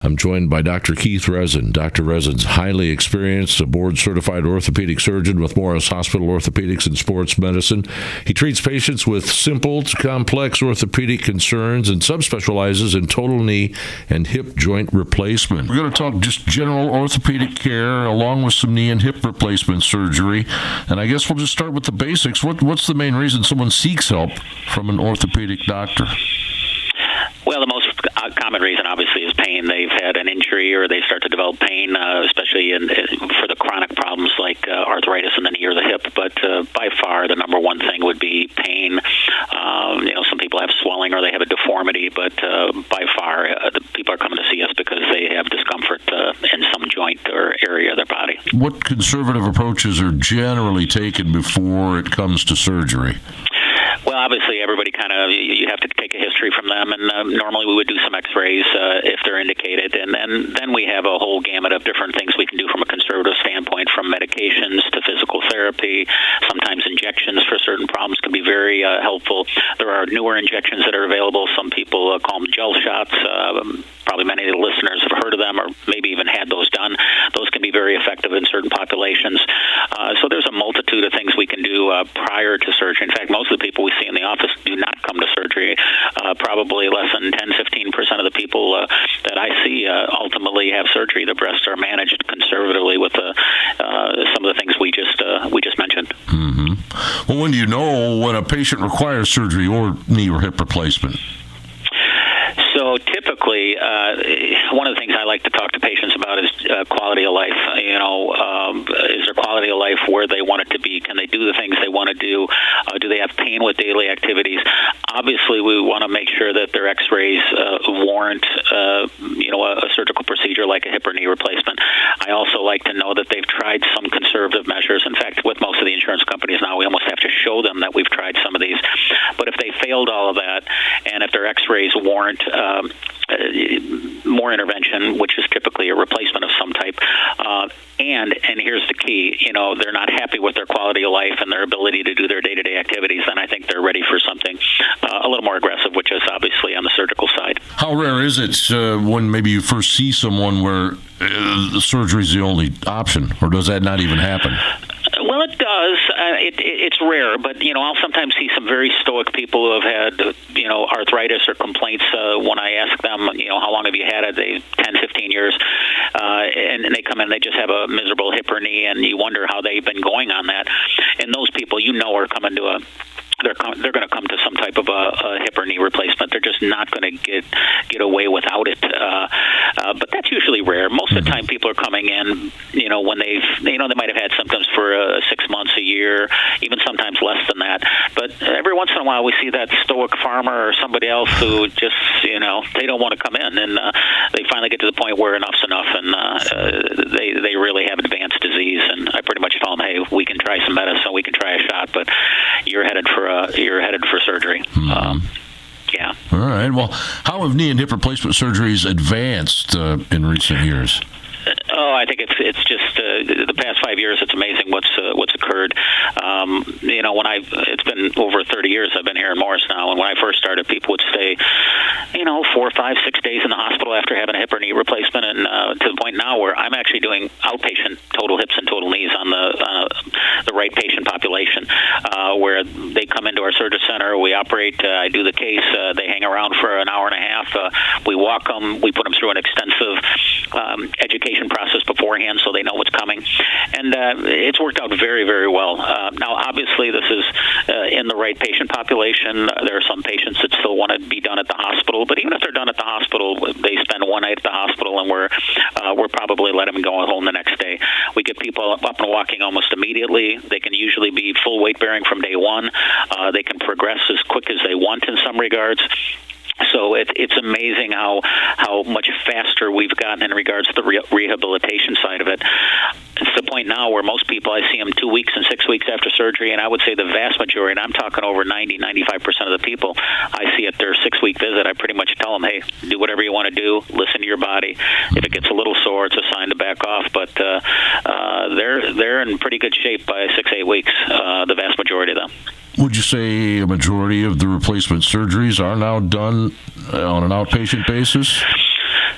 I'm joined by Dr. Keith Resin. Dr. Resin's highly experienced, a board-certified orthopedic surgeon with Morris Hospital Orthopedics and Sports Medicine. He treats patients with simple to complex orthopedic concerns and subspecializes in total knee and hip joint replacement. We're going to talk just general orthopedic care along with some knee and hip replacement surgery. And I guess we'll just start with the basics. What's the main reason someone seeks help from an orthopedic doctor? Well, the most common reason, obviously, is pain. They've had an injury or they start to develop pain, especially for the chronic problems like arthritis in the knee or the hip. But by far, the number one thing would be pain. Some people have swelling or they have a deformity, but by far, the people are coming to see us because they have discomfort in some joint or area of their body. What conservative approaches are generally taken before it comes to surgery? Well, obviously, everybody you have to take a history from them, and normally we would do some x-rays if they're indicated, and then we have a whole gamut of different things we can do from a conservative standpoint, from medications to physical therapy. Sometimes injections for certain problems can be very helpful. There are newer injections that are available. Some people call them gel shots. Probably many of the listeners have heard of them or maybe even had those done. Those can be very effective in certain populations. So there's a multitude of things we can do prior to surgery. In fact, most of the people we see in the office do not come to surgery. Probably less than 10-15% of the people that I see ultimately have surgery. The breasts are managed conservatively with some of the things we just mentioned. Mm-hmm. Well, when do you know when a patient requires surgery or knee or hip replacement? So typically, one of the things I like to talk to patients about is quality of life. Is their quality of life where they want it to be? Can they do the things they want to do? Do they have pain with daily activities? Obviously, we want to make sure that their x-rays warrant, a surgical procedure like a hip or knee replacement. I also like to know that they've tried some conservative measures. In fact, with most of the insurance companies now, we almost have to show them that we've tried some of these. But if they failed all of that, and if their x-rays warrant more intervention, which is typically a replacement of some type, and here's the key, they're not happy with their quality of life and their ability to do their day-to-day activities, then I think they're ready for something a little more aggressive, which is obviously on the surgical side. How rare is it when maybe you first see someone where surgery is the only option, or does that not even happen? Well, it does. It's rare, but, I'll sometimes see some very stoic people who have had, arthritis or complaints when I ask them, how long have you had it? 10, 15 years. And they come in, they just have a miserable hip or knee, and you wonder how they've been going on that. And those people, are coming to they're going to come to some type of a hip or knee replacement. They're just not going to get away without it. But that's usually rare. Most of the time, people are coming in, when they might have had symptoms for 6 months, a year, even sometimes less than that. But every once in a while, we see that stoic farmer or somebody else who just, they don't want to come in, and they finally get to the point where enough's enough, and they really have advanced disease. And I pretty much tell them, hey, we can try some medicine, we can try a shot, but you're headed for surgery. Yeah. All right. Well, how have knee and hip replacement surgeries advanced in recent years? Oh, I think it's just the past 5 years. It's amazing what's occurred. It's been over 30 years I've been here in Morris now, and when I first started, people would stay, 4, 5, 6 days in the hospital after having a hip or knee replacement, and to the point now where I'm actually doing outpatient total hips and total knees on the right patient population, where they come into our surgery center, we operate, I do the case, they hang around for an hour and a half, we walk them, we put them through an extensive education process beforehand so they know what's coming, and it's worked out very, very well. Now, obviously, this is in the right patient population. There are some patients that still want to be done at the hospital, but even if they're done at the hospital, they spend one night at the hospital, and we're probably letting them go home the next day. We get people up and walking almost immediately. They can usually be full weight bearing from day one. They can progress as quick as they want in some regards. So it's amazing how much faster we've gotten in regards to the rehabilitation side of it. It's the point now where most people, I see them 2 weeks and 6 weeks after surgery, and I would say the vast majority, and I'm talking over 90-95% of the people I see at their 6-week visit, I pretty much tell them, hey, do whatever you want to do, listen to your body. If it gets a little sore, it's a sign to back off, but they're in pretty good shape by 6-8 weeks, the vast majority of them. Would you say a majority of the replacement surgeries are now done on an outpatient basis?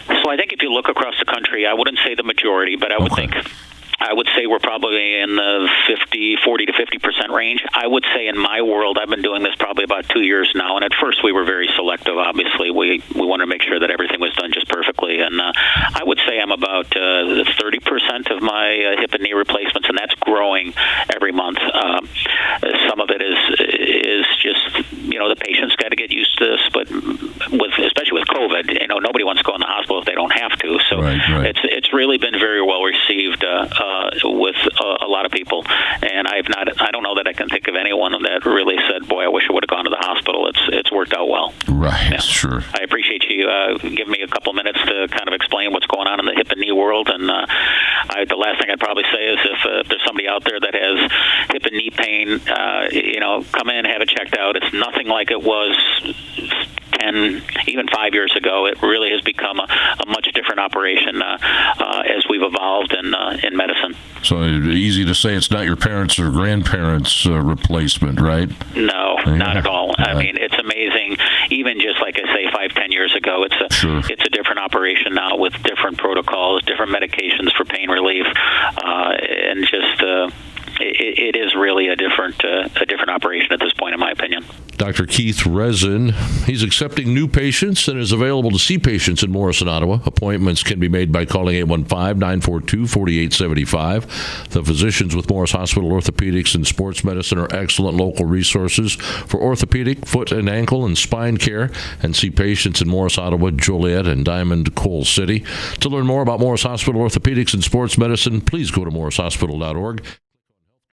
So I think if you you look across the country, I wouldn't say the majority, but I would say we're probably in the 40 to 50% range. I would say in my world, I've been doing this probably about 2 years now, and at first we were very selective, obviously. We wanted to make sure that everything was done just perfectly, and I would say I'm about 30% of my hip and knee replacements, and that's growing every month. Some of it is just, the patients got to get used to this, but especially with COVID, nobody wants to go in the hospital if they don't have to, so right. It's really been very well received with a lot of people, and I don't know that I can think of anyone that really said, "Boy, I wish I would have gone to the hospital." It's worked out well. Right, yeah. Sure. I appreciate you giving me a couple minutes to kind of explain what's going on in the hip and knee world, and the last thing I'd probably say is if there's somebody out there that has hip and knee pain, come in, have it checked out. It's nothing like it was 10, even 5 years ago. It really has become a much different operation as we've evolved in medicine. So easy to say it's not your parents' or grandparents' replacement, right? No, not at all. I mean, it's amazing. Even just like I say, 5-10 years ago, it's a different operation now with different protocols, different medications for pain relief, and just it is really a different operation at this point, in my opinion. Dr. Keith Rezin, he's accepting new patients and is available to see patients in Morrison, Ottawa. Appointments can be made by calling 815-942-4875. The physicians with Morris Hospital Orthopedics and Sports Medicine are excellent local resources for orthopedic, foot and ankle, and spine care, and see patients in Morris, Ottawa, Joliet, and Diamond, Coal City. To learn more about Morris Hospital Orthopedics and Sports Medicine, please go to morrishospital.org.